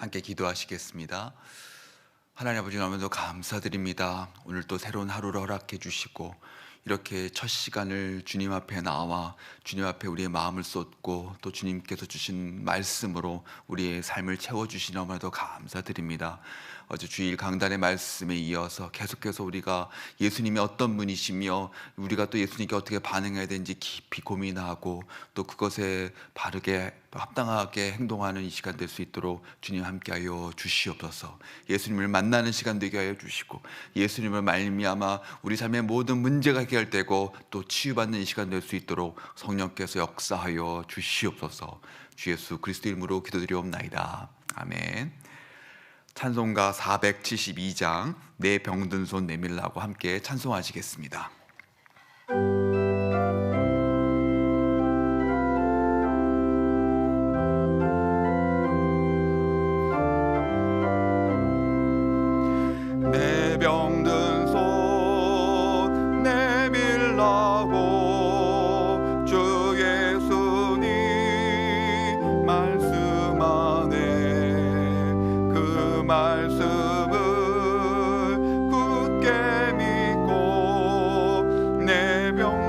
함께 기도하시겠습니다. 하나님 아버지, 너무도 감사드립니다. 오늘 또 새로운 하루를 허락해 주시고 이렇게 첫 시간을 주님 앞에 나와 주님 앞에 우리의 마음을 쏟고 또 주님께서 주신 말씀으로 우리의 삶을 채워주시니 너무나도 감사드립니다. 어제 주일 강단의 말씀에 이어서 계속해서 우리가 예수님이 어떤 분이시며 우리가 또 예수님께 어떻게 반응해야 되는지 깊이 고민하고 또 그것에 바르게 합당하게 행동하는 이 시간 될 수 있도록 주님 함께하여 주시옵소서. 예수님을 만나는 시간 되게 하여 주시고 예수님을 말미암아 우리 삶의 모든 문제가 해결되고 또 치유받는 이 시간 될 수 있도록 성령께서 역사하여 주시옵소서. 주 예수 그리스도 이름으로 기도드리옵나이다. 아멘. 찬송가 472장 내 병든 손 내밀라고 함께 찬송하시겠습니다. 내 병든 손 내밀라고 주 예수님 말씀하네. 그 말씀을 굳게 믿고 내 병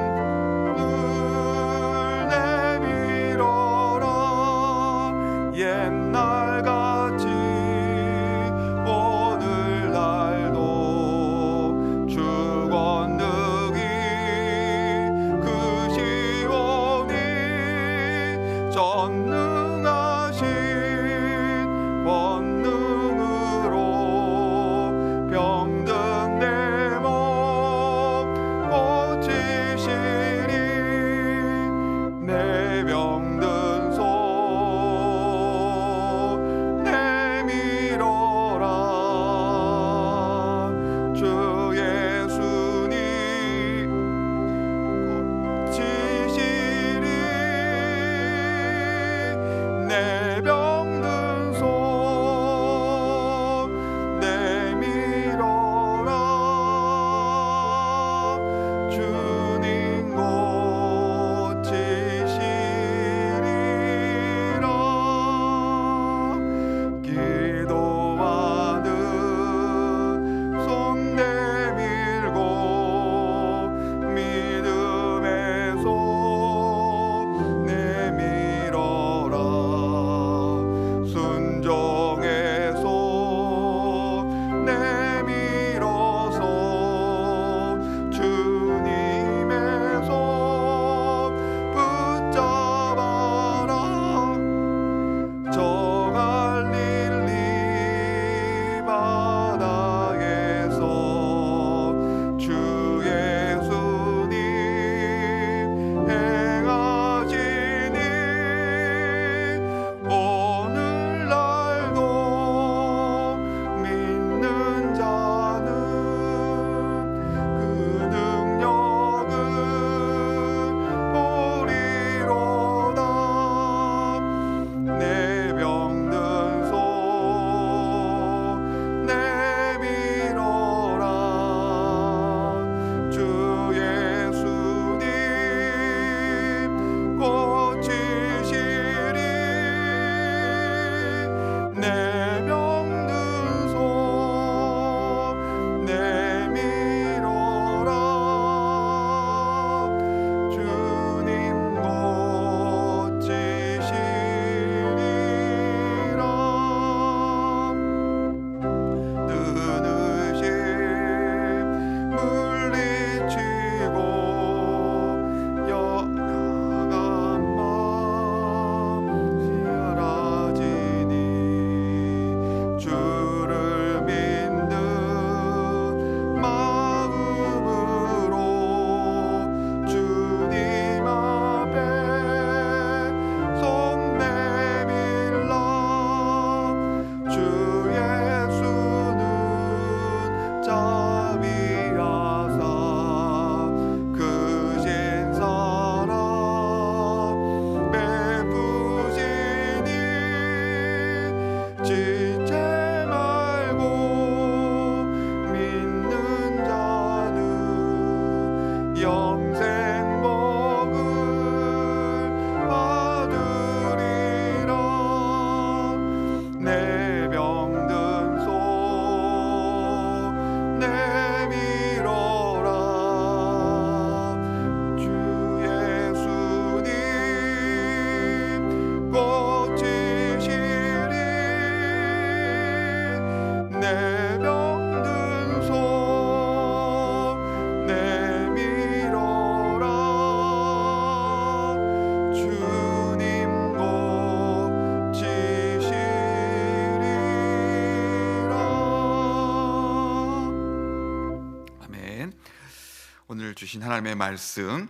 주신 하나님의 말씀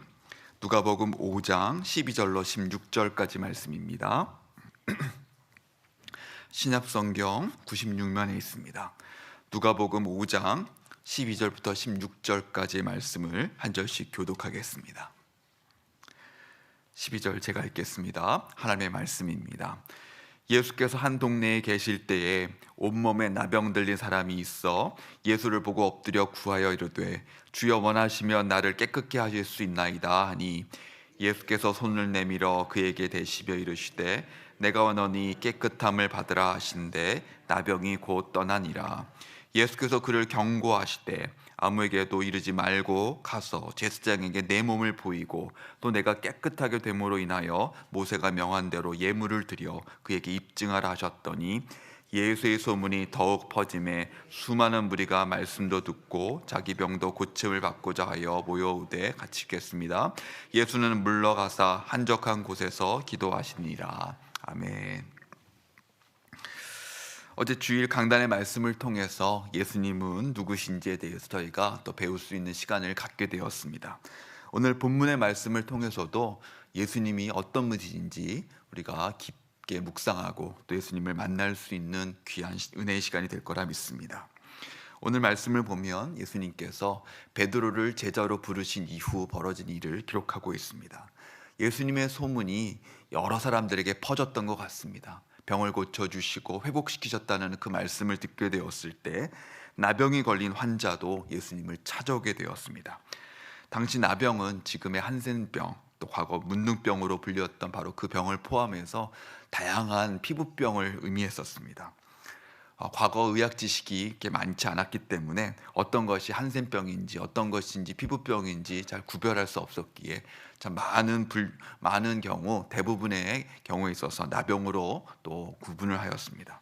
누가복음 5장 12절로 16절까지 말씀입니다. 신약성경 96면에 있습니다. 누가복음 5장 12절부터 16절까지의 말씀을 한 절씩 교독하겠습니다. 12절 제가 읽겠습니다. 하나님의 말씀입니다. 예수께서 한 동네에 계실 때에 온몸에 나병 들린 사람이 있어 예수를 보고 엎드려 구하여 이르되 주여 원하시면 나를 깨끗게 하실 수 있나이다 하니 예수께서 손을 내밀어 그에게 대시며 이르시되 내가 원하니 깨끗함을 받으라 하신대 나병이 곧 떠나니라. 예수께서 그를 경고하시되 아무에게도 이르지 말고 가서 제사장에게 내 몸을 보이고 또 내가 깨끗하게 됨으로 인하여 모세가 명한 대로 예물을 드려 그에게 입증하라 하셨더니 예수의 소문이 더욱 퍼짐에 수많은 무리가 말씀도 듣고 자기 병도 고침을 받고자 하여 모여오되 같이 읽겠습니다. 예수는 물러가사 한적한 곳에서 기도하시니라. 아멘. 어제 주일 강단의 말씀을 통해서 예수님은 누구신지에 대해서 저희가 또 배울 수 있는 시간을 갖게 되었습니다. 오늘 본문의 말씀을 통해서도 예수님이 어떤 분이신지 우리가 깊게 묵상하고 또 예수님을 만날 수 있는 귀한 은혜의 시간이 될 거라 믿습니다. 오늘 말씀을 보면 예수님께서 베드로를 제자로 부르신 이후 벌어진 일을 기록하고 있습니다. 예수님의 소문이 여러 사람들에게 퍼졌던 것 같습니다. 병을 고쳐주시고 회복시키셨다는 그 말씀을 듣게 되었을 때 나병이 걸린 환자도 예수님을 찾아오게 되었습니다. 당시 나병은 지금의 한센병, 또 과거 문둥병으로 불렸던 바로 그 병을 포함해서 다양한 피부병을 의미했었습니다. 과거 의학 지식이 이렇게 많지 않았기 때문에 어떤 것이 한센병인지 어떤 것인지 피부병인지 잘 구별할 수 없었기에 참 많은 경우 대부분의 경우에 있어서 나병으로 또 구분을 하였습니다.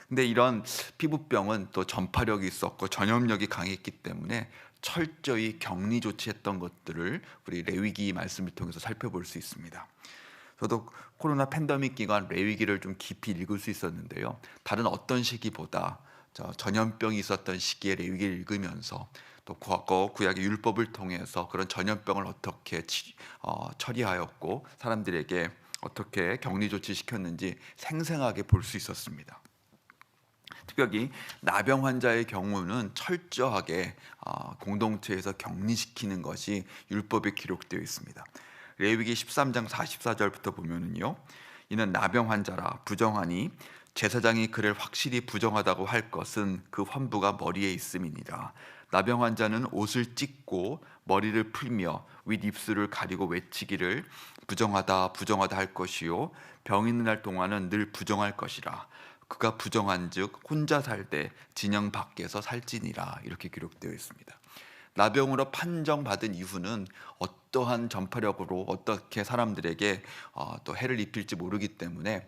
근데 이런 피부병은 또 전파력이 있었고 전염력이 강했기 때문에 철저히 격리 조치했던 것들을 우리 레위기 말씀을 통해서 살펴볼 수 있습니다. 저도 코로나 팬데믹 기간 레위기를 좀 깊이 읽을 수 있었는데요. 다른 어떤 시기보다 전염병이 있었던 시기에 레위기를 읽으면서 또 과거 구약의 율법을 통해서 그런 전염병을 어떻게 처리하였고 사람들에게 어떻게 격리 조치시켰는지 생생하게 볼 수 있었습니다. 특별히 나병 환자의 경우는 철저하게 공동체에서 격리시키는 것이 율법에 기록되어 있습니다. 레위기 13장 44절부터 보면은요, 이는 나병 환자라 부정하니 제사장이 그를 확실히 부정하다고 할 것은 그 환부가 머리에 있음이니라. 나병 환자는 옷을 찢고 머리를 풀며 윗입술을 가리고 외치기를 부정하다 부정하다 할 것이요 병 있는 날 동안은 늘 부정할 것이라. 그가 부정한즉 혼자 살되 진영 밖에서 살지니라. 이렇게 기록되어 있습니다. 나병으로 판정받은 이후는 어떠한 전파력으로 어떻게 사람들에게 또 해를 입힐지 모르기 때문에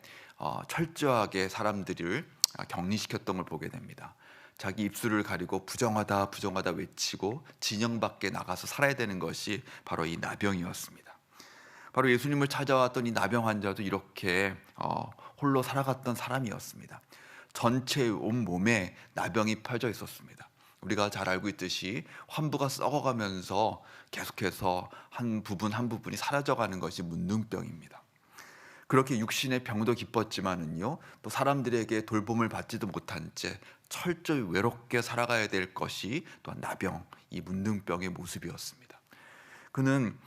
철저하게 사람들을 격리시켰던 걸 보게 됩니다. 자기 입술을 가리고 부정하다 부정하다 외치고 진영 밖에 나가서 살아야 되는 것이 바로 이 나병이었습니다. 바로 예수님을 찾아왔던 이 나병 환자도 이렇게 홀로 살아갔던 사람이었습니다. 전체 온 몸에 나병이 펴져 있었습니다. 우리가 잘 알고 있듯이 환부가 썩어가면서 계속해서 한 부분이 사라져가는 것이 문둥병입니다. 그렇게 육신의 병도 기뻤지만은요, 또 사람들에게 돌봄을 받지도 못한 채 철저히 외롭게 살아가야 될 것이 또한 나병, 이 문둥병의 모습이었습니다. 그는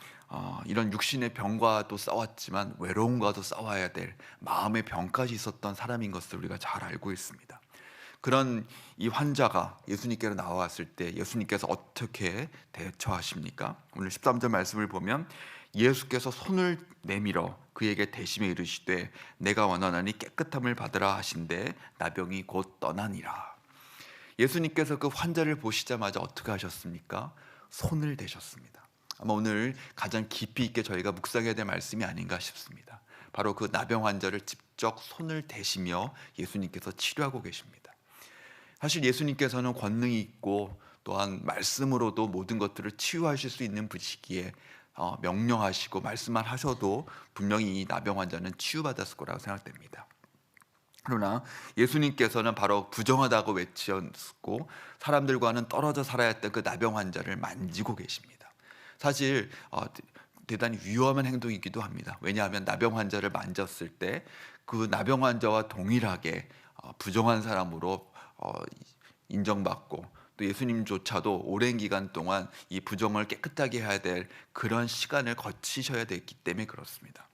이런 육신의 병과도 싸웠지만 외로움과도 싸워야 될 마음의 병까지 있었던 사람인 것을 우리가 잘 알고 있습니다. 그런 이 환자가 예수님께로 나왔을 때 예수님께서 어떻게 대처하십니까? 오늘 13절 말씀을 보면 예수께서 손을 내밀어 그에게 대심에 이르시되 내가 원하나니 깨끗함을 받으라 하신대 나병이 곧 떠나니라. 예수님께서 그 환자를 보시자마자 어떻게 하셨습니까? 손을 대셨습니다. 아마 오늘 가장 깊이 있게 저희가 묵상해야 될 말씀이 아닌가 싶습니다. 바로 그 나병 환자를 직접 손을 대시며 예수님께서 치료하고 계십니다. 사실 예수님께서는 권능이 있고 또한 말씀으로도 모든 것들을 치유하실 수 있는 분이시기에 명령하시고 말씀만 하셔도 분명히 이 나병 환자는 치유받았을 거라고 생각됩니다. 그러나 예수님께서는 바로 부정하다고 외치셨고 사람들과는 떨어져 살아야 했던 그 나병 환자를 만지고 계십니다. 사실 대단히 위험한 행동이기도 합니다. 왜냐하면 나병 환자를 만졌을 때 그 나병 환자와 동일하게 부정한 사람으로 인정받고, 또 예수님조차도 오랜 기간 동안 이 부정을 깨끗하게 해야 될 그런 시간을 거치셔야 됐기 때문에 그렇습니다.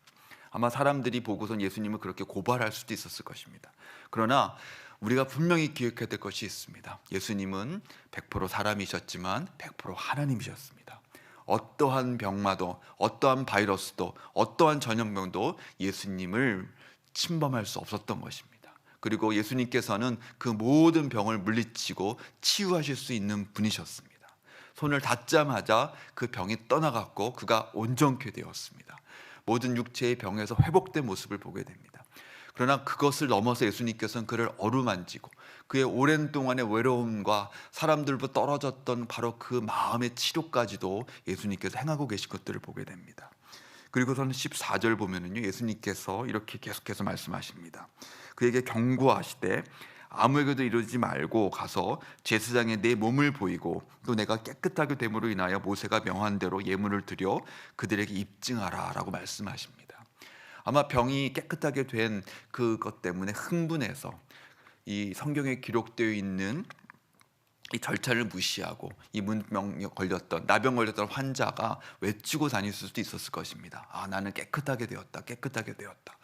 아마 사람들이 보고선 예수님을 그렇게 고발할 수도 있었을 것입니다. 그러나 우리가 분명히 기억해야 될 것이 있습니다. 예수님은 100% 사람이셨지만 100% 하나님이셨습니다. 어떠한 병마도, 어떠한 바이러스도, 어떠한 전염병도 예수님을 침범할 수 없었던 것입니다. 그리고 예수님께서는 그 모든 병을 물리치고 치유하실 수 있는 분이셨습니다. 손을 닿자마자 그 병이 떠나갔고 그가 온전케 되었습니다. 모든 육체의 병에서 회복된 모습을 보게 됩니다. 그러나 그것을 넘어서 예수님께서는 그를 어루만지고 그의 오랜 동안의 외로움과 사람들과 떨어졌던 바로 그 마음의 치료까지도 예수님께서 행하고 계신 것들을 보게 됩니다. 그리고서는 14절 보면은요, 예수님께서 이렇게 계속해서 말씀하십니다. 그에게 경고하시되 아무에게도 이르지 말고 가서 제사장에 내 몸을 보이고 또 내가 깨끗하게 됨으로 인하여 모세가 명한 대로 예물을 드려 그들에게 입증하라 라고 말씀하십니다. 아마 병이 깨끗하게 된 그것 때문에 흥분해서 이 성경에 기록되어 있는 이 절차를 무시하고 이 문병에 걸렸던, 나병 걸렸던 환자가 외치고 다닐 수도 있었을 것입니다. 나는 깨끗하게 되었다, 깨끗하게 되었다.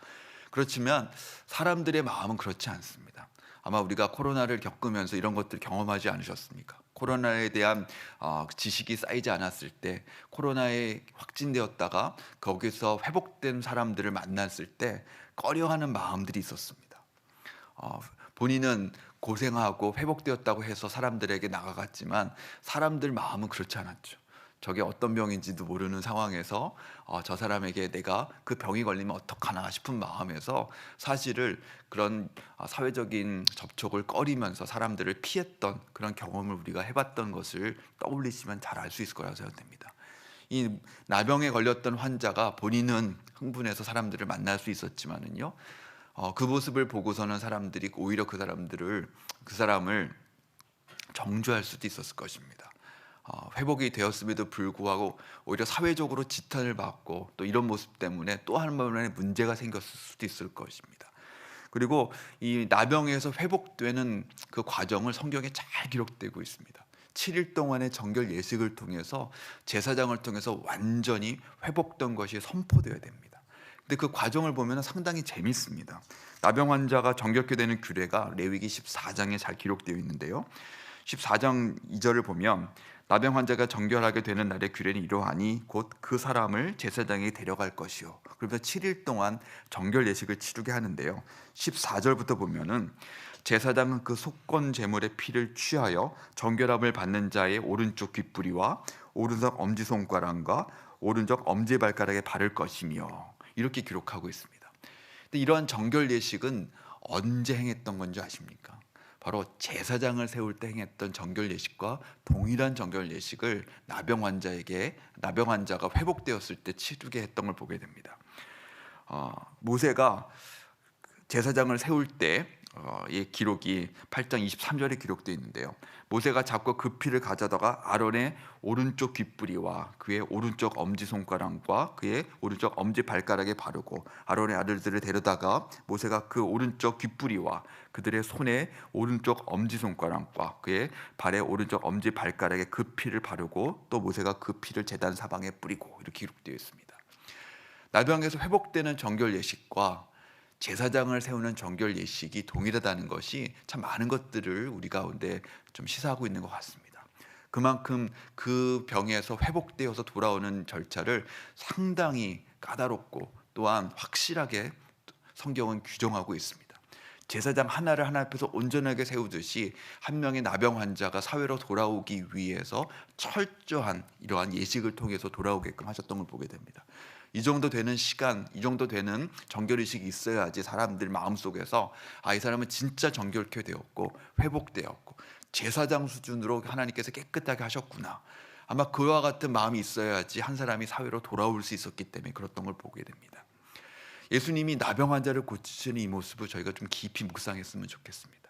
그렇지만 사람들의 마음은 그렇지 않습니다. 아마 우리가 코로나를 겪으면서 이런 것들 경험하지 않으셨습니까? 코로나에 대한 지식이 쌓이지 않았을 때, 코로나에 확진되었다가 거기서 회복된 사람들을 만났을 때 꺼려하는 마음들이 있었습니다. 본인은 고생하고 회복되었다고 해서 사람들에게 나가갔지만 사람들 마음은 그렇지 않았죠. 저게 어떤 병인지도 모르는 상황에서 저 사람에게 내가 그 병이 걸리면 어떡하나 싶은 마음에서 사실을 그런 사회적인 접촉을 꺼리면서 사람들을 피했던 그런 경험을 우리가 해봤던 것을 떠올리시면 잘 알 수 있을 거라고 생각됩니다. 이 나병에 걸렸던 환자가 본인은 흥분해서 사람들을 만날 수 있었지만은요, 그 모습을 보고서는 사람들이 오히려 그 사람을 정죄할 수도 있었을 것입니다. 회복이 되었음에도 불구하고 오히려 사회적으로 지탄을 받고 또 이런 모습 때문에 또 한 번의 문제가 생겼을 수도 있을 것입니다. 그리고 이 나병에서 회복되는 그 과정을 성경에 잘 기록되고 있습니다. 7일 동안의 정결 예식을 통해서 제사장을 통해서 완전히 회복된 것이 선포되어야 됩니다. 근데 그 과정을 보면 상당히 재밌습니다. 나병 환자가 정결케 되는 규례가 레위기 14장에 잘 기록되어 있는데요. 14장 2절을 보면 나병 환자가 정결하게 되는 날의 규례는 이러하니 곧 그 사람을 제사장에 데려갈 것이요. 그러면서 7일 동안 정결 예식을 치르게 하는데요. 14절부터 보면은 제사장은 그 속건 제물의 피를 취하여 정결함을 받는 자의 오른쪽 귓부리와 오른쪽 엄지손가락과 오른쪽 엄지발가락에 바를 것이며, 이렇게 기록하고 있습니다. 근데 이러한 정결 예식은 언제 행했던 건지 아십니까? 바로 제사장을 세울 때 행했던 정결 예식과 동일한 정결 예식을 나병 환자가 회복되었을 때 치르게 했던 걸 보게 됩니다. 모세가 제사장을 세울 때의 기록이 8장 23절에 기록되어 있는데요. 모세가 잡고 그 피를 가져다가 아론의 오른쪽 귓부리와 그의 오른쪽 엄지손가락과 그의 오른쪽 엄지발가락에 바르고 아론의 아들들을 데려다가 모세가 그 오른쪽 귓부리와 그들의 손의 오른쪽 엄지손가락과 그의 발의 오른쪽 엄지발가락에 그 피를 바르고 또 모세가 그 피를 제단 사방에 뿌리고, 이렇게 기록되어 있습니다. 나병에서 회복되는 정결 예식과 제사장을 세우는 정결 예식이 동일하다는 것이 참 많은 것들을 우리 가운데 좀 시사하고 있는 것 같습니다. 그만큼 그 병에서 회복되어서 돌아오는 절차를 상당히 까다롭고 또한 확실하게 성경은 규정하고 있습니다. 제사장 하나를 하나 앞에서 온전하게 세우듯이 한 명의 나병 환자가 사회로 돌아오기 위해서 철저한 이러한 예식을 통해서 돌아오게끔 하셨던 걸 보게 됩니다. 이 정도 되는 시간, 이 정도 되는 정결의식이 있어야지 사람들 마음속에서 이 사람은 진짜 정결케 되었고 회복되었고 제사장 수준으로 하나님께서 깨끗하게 하셨구나. 아마 그와 같은 마음이 있어야지 한 사람이 사회로 돌아올 수 있었기 때문에 그랬던 걸 보게 됩니다. 예수님이 나병 환자를 고치시는 이 모습을 저희가 좀 깊이 묵상했으면 좋겠습니다.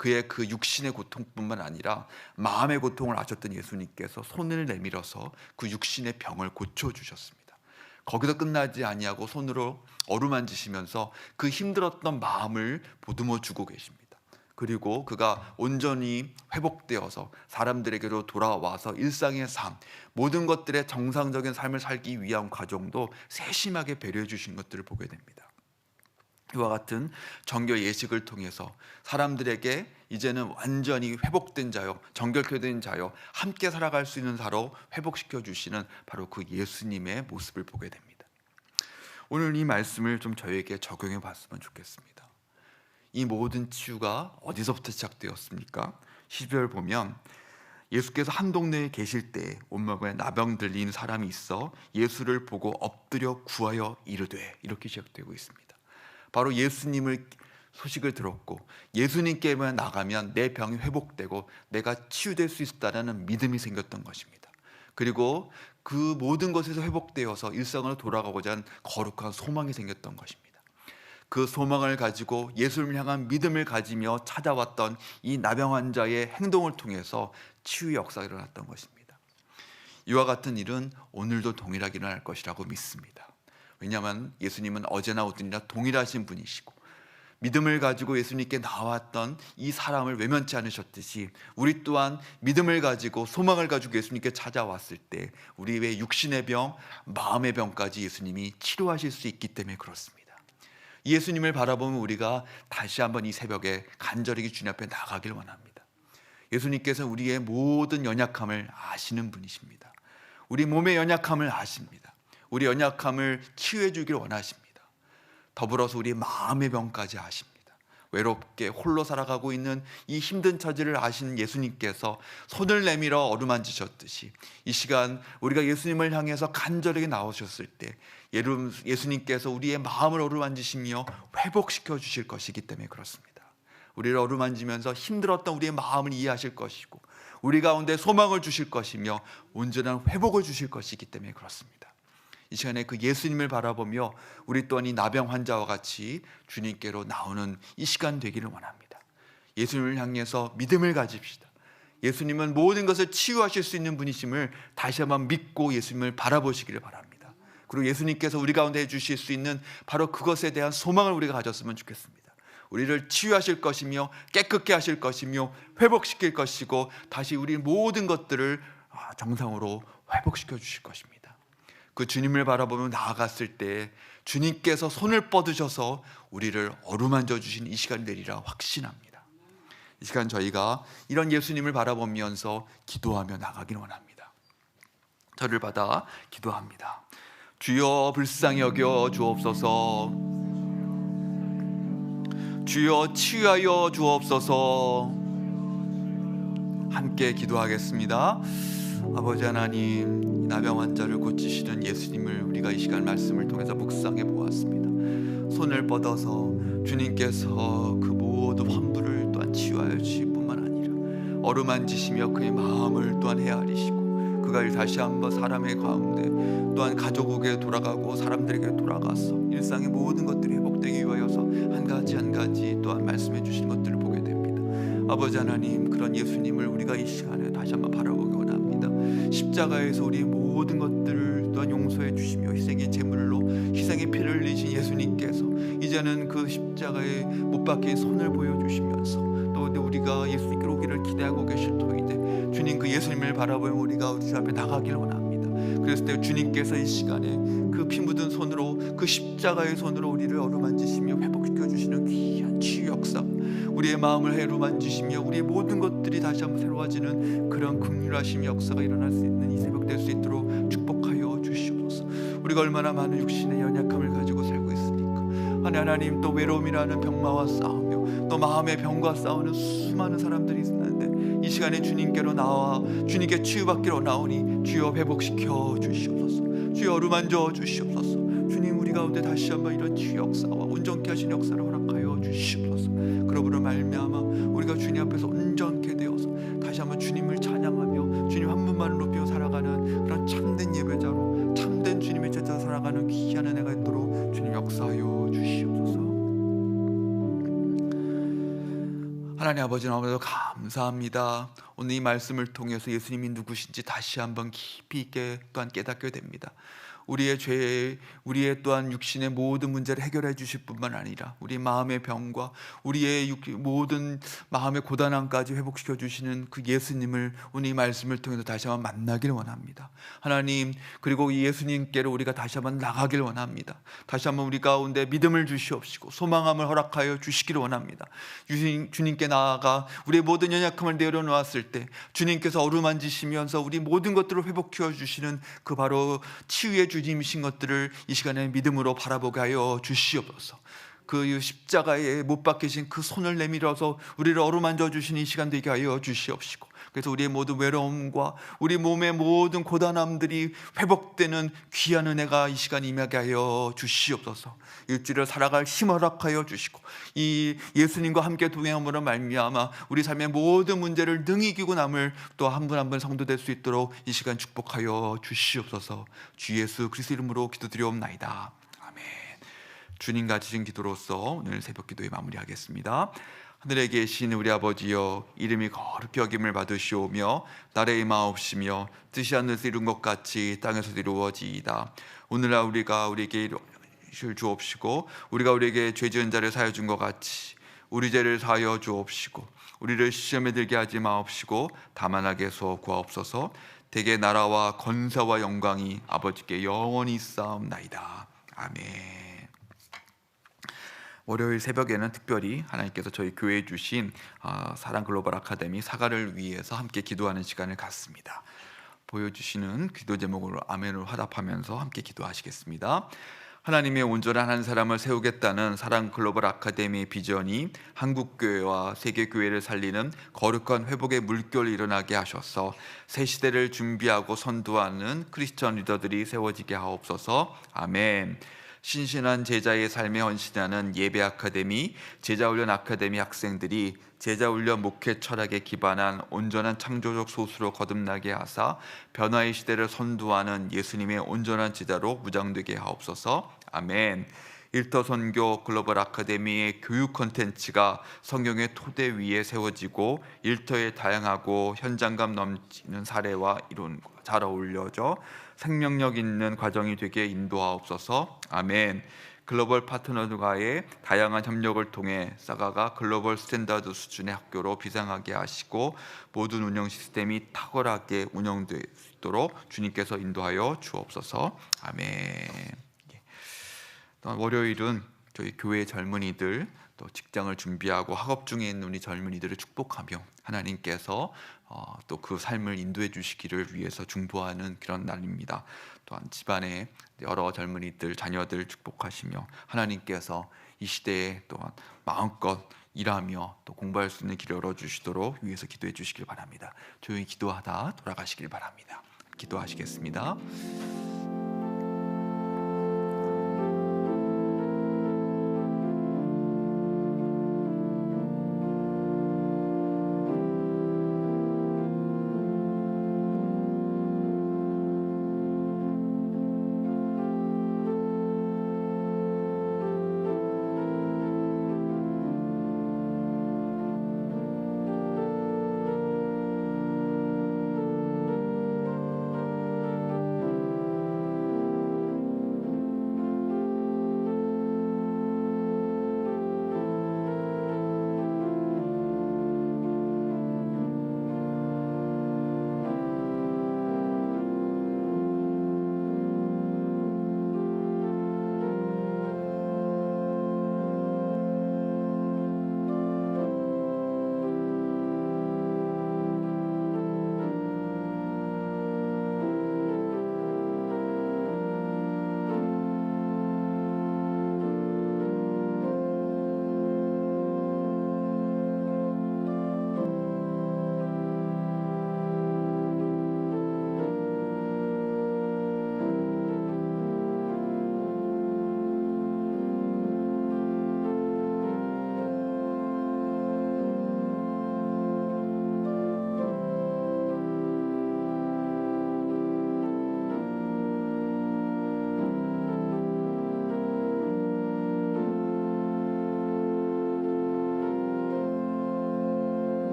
그의 그 육신의 고통뿐만 아니라 마음의 고통을 아셨던 예수님께서 손을 내밀어서 그 육신의 병을 고쳐주셨습니다. 거기서 끝나지 아니하고 손으로 어루만지시면서 그 힘들었던 마음을 보듬어 주고 계십니다. 그리고 그가 온전히 회복되어서 사람들에게로 돌아와서 일상의 삶, 모든 것들의 정상적인 삶을 살기 위한 과정도 세심하게 배려해 주신 것들을 보게 됩니다. 이와 같은 정결 예식을 통해서 사람들에게 이제는 완전히 회복된 자요, 정결케 된 자요, 함께 살아갈 수 있는 자로 회복시켜 주시는 바로 그 예수님의 모습을 보게 됩니다. 오늘 이 말씀을 좀 저에게 적용해 봤으면 좋겠습니다. 이 모든 치유가 어디서부터 시작되었습니까? 12절 보면 예수께서 한 동네에 계실 때 온몸에 나병 들린 사람이 있어 예수를 보고 엎드려 구하여 이르되, 이렇게 시작되고 있습니다. 바로 예수님을 소식을 들었고 예수님께만 나가면 내 병이 회복되고 내가 치유될 수 있다는 믿음이 생겼던 것입니다. 그리고 그 모든 것에서 회복되어서 일상으로 돌아가고자 하는 거룩한 소망이 생겼던 것입니다. 그 소망을 가지고 예수를 향한 믿음을 가지며 찾아왔던 이 나병 환자의 행동을 통해서 치유 역사가 일어났던 것입니다. 이와 같은 일은 오늘도 동일하게 일어날 것이라고 믿습니다. 왜냐하면 예수님은 어제나 오늘이나 동일하신 분이시고 믿음을 가지고 예수님께 나왔던 이 사람을 외면치 않으셨듯이 우리 또한 믿음을 가지고 소망을 가지고 예수님께 찾아왔을 때 우리의 육신의 병, 마음의 병까지 예수님이 치료하실 수 있기 때문에 그렇습니다. 예수님을 바라보면 우리가 다시 한번 이 새벽에 간절히 주님 앞에 나가길 원합니다. 예수님께서 우리의 모든 연약함을 아시는 분이십니다. 우리 몸의 연약함을 아십니다. 우리 연약함을 치유해 주길 원하십니다. 더불어서 우리 마음의 병까지 아십니다. 외롭게 홀로 살아가고 있는 이 힘든 처지를 아시는 예수님께서 손을 내밀어 어루만지셨듯이 이 시간 우리가 예수님을 향해서 간절하게 나오셨을 때 예수님께서 우리의 마음을 어루만지시며 회복시켜 주실 것이기 때문에 그렇습니다. 우리를 어루만지면서 힘들었던 우리의 마음을 이해하실 것이고 우리 가운데 소망을 주실 것이며 온전한 회복을 주실 것이기 때문에 그렇습니다. 이 시간에 그 예수님을 바라보며 우리 또한 이 나병 환자와 같이 주님께로 나오는 이 시간 되기를 원합니다. 예수님을 향해서 믿음을 가집시다. 예수님은 모든 것을 치유하실 수 있는 분이심을 다시 한번 믿고 예수님을 바라보시기를 바랍니다. 그리고 예수님께서 우리 가운데 해주실 수 있는 바로 그것에 대한 소망을 우리가 가졌으면 좋겠습니다. 우리를 치유하실 것이며 깨끗게 하실 것이며 회복시킬 것이고 다시 우리 모든 것들을 정상으로 회복시켜 주실 것입니다. 그 주님을 바라보며 나아갔을 때 주님께서 손을 뻗으셔서 우리를 어루만져 주신 이 시간이 되리라 확신합니다. 이 시간 저희가 이런 예수님을 바라보면서 기도하며 나가길 원합니다. 저를 받아 기도합니다. 주여 불쌍히 여겨 주옵소서. 주여 치유하여 주옵소서. 함께 기도하겠습니다. 아버지 하나님, 나병 환자를 고치시는 예수님을 우리가 이 시간 말씀을 통해서 묵상해 보았습니다. 손을 뻗어서 주님께서 그 모든 환부를 또한 치유하여 주실 뿐만 아니라 어루만지시며 그의 마음을 또한 헤아리시고 그가 다시 한번 사람의 가운데 또한 가족에게 돌아가고 사람들에게 돌아가서 일상의 모든 것들이 회복되기 위하여서 한 가지 한 가지 또한 말씀해 주신 것들을 보게 됩니다. 아버지 하나님, 그런 예수님을 우리가 이 시간에 다시 한번 바라보기 원합니다. 십자가에서 우리 모든 것들을 또한 용서해 주시며 희생의 제물로 희생의 피를 흘리신 예수님께서 이제는 그 십자가에 못 박힌 손을 보여주시면서 또 우리가 예수님께로 오기를 기대하고 계실 터이데 주님 그 예수님을 바라보며 우리가 우리 앞에 나가길 원합니다. 그랬을 때 주님께서 이 시간에 그 피 묻은 손으로 그 십자가의 손으로 우리를 어루만지시며 회복시켜 주시는 귀한 치유 역사, 우리의 마음을 어루만지시며 우리의 모든 것들이 다시 한번 새로워지는 그런 긍휼하심 역사가 일어날 수 있는 이 새벽 될 수 있도록 축복하여 주시옵소서. 우리가 얼마나 많은 육신의 연약함을 가지고 살고 있습니까? 하나님, 또 외로움이라는 병마와 싸우며 또 마음의 병과 싸우는 수많은 사람들이 있는데 이 시간에 주님께로 나와 주님께 치유받기로 나오니 주여 회복시켜 주시옵소서. 주여 어루만져 주시옵소서. 주님, 우리 가운데 다시 한번 이런 치유 역사와 온전케 하신 역사를 허락하여 주시옵소서. 그러므로 말미암아 우리가 주님 앞에서 온전케 되어서 다시 한번 주님을 찬양하며 주님 한 분만을 높여 살아가는 그런 참된 예배자로 참된 주님의 제자로 살아가는 귀한 은혜가 있도록 주님 역사하여 주시옵소서. 하나님 아버지 너무나도 감사합니다. 오늘 이 말씀을 통해서 예수님이 누구신지 다시 한번 깊이 있게 또한 깨닫게 됩니다. 우리의 죄, 우리의 또한 육신의 모든 문제를 해결해 주실 뿐만 아니라 우리 마음의 병과 우리의 모든 마음의 고단함까지 회복시켜 주시는 그 예수님을 오늘 이 말씀을 통해서 다시 한번 만나길 원합니다. 하나님, 그리고 이 예수님께로 우리가 다시 한번 나가길 원합니다. 다시 한번 우리 가운데 믿음을 주시옵시고 소망함을 허락하여 주시기를 원합니다. 주님께 나아가 우리의 모든 연약함을 내려놓았을 때 주님께서 어루만지시면서 우리 모든 것들을 회복시켜 주시는 그 바로 치유의 주님이신 것들을 이 시간에 믿음으로 바라보게 하여 주시옵소서. 그 십자가에 못 박히신 그 손을 내밀어서 우리를 어루만져 주시는 이 시간 되게 하여 주시옵시고, 그래서 우리의 모든 외로움과 우리 몸의 모든 고단함들이 회복되는 귀한 은혜가 이 시간 임하게 하여 주시옵소서. 일주일을 살아갈 힘 허락하여 주시고 이 예수님과 함께 동행함으로 말미암아 우리 삶의 모든 문제를 능히 이기고 남을 또 한 분 한 분 성도 될 수 있도록 이 시간 축복하여 주시옵소서. 주 예수 그리스도 이름으로 기도드리옵나이다. 아멘. 주님 가르치신 기도로서 오늘 새벽 기도에 마무리하겠습니다. 하늘에 계신 우리 아버지여, 이름이 거룩히 여김을 받으시오며 나라의 임하옵시며 뜻이 하늘에서 이룬 것 같이 땅에서도 이루어지이다. 오늘날 우리에게 실 주옵시고 우리가 우리에게 죄 지은 자를 사하여 준 것 같이 우리 죄를 사하여 주옵시고 우리를 시험에 들게 하지 마옵시고 다만 악에서 구하옵소서. 대개 나라와 권세와 영광이 아버지께 영원히 있사옵나이다. 아멘. 월요일 새벽에는 특별히 하나님께서 저희 교회에 주신 사랑 글로벌 아카데미 사과를 위해서 함께 기도하는 시간을 갖습니다. 보여주시는 기도 제목으로 아멘을 화답하면서 함께 기도하시겠습니다. 하나님의 온전한 한 사람을 세우겠다는 사랑 글로벌 아카데미의 비전이 한국교회와 세계교회를 살리는 거룩한 회복의 물결이 일어나게 하셔서 새 시대를 준비하고 선도하는 크리스천 리더들이 세워지게 하옵소서. 아멘. 신신한 제자의 삶에 헌신하는 예배 아카데미, 제자훈련 아카데미 학생들이 제자훈련 목회 철학에 기반한 온전한 창조적 소수로 거듭나게 하사 변화의 시대를 선도하는 예수님의 온전한 제자로 무장되게 하옵소서. 아멘. 일터선교 글로벌 아카데미의 교육 콘텐츠가 성경의 토대 위에 세워지고 일터의 다양하고 현장감 넘치는 사례와 이론과 잘 어울려져 생명력 있는 과정이 되게 인도하옵소서. 아멘. 글로벌 파트너들과의 다양한 협력을 통해 사가가 글로벌 스탠다드 수준의 학교로 비상하게 하시고 모든 운영 시스템이 탁월하게 운영될 수 있도록 주님께서 인도하여 주옵소서. 아멘. 월요일은 저희 교회 젊은이들 또 직장을 준비하고 학업 중에 있는 우리 젊은이들을 축복하며 하나님께서 또 그 삶을 인도해 주시기를 위해서 중보하는 그런 날입니다. 또한 집안의 여러 젊은이들 자녀들 축복하시며 하나님께서 이 시대에 또한 마음껏 일하며 또 공부할 수 있는 길을 열어주시도록 위해서 기도해 주시길 바랍니다. 조용히 기도하다 돌아가시길 바랍니다. 기도하시겠습니다.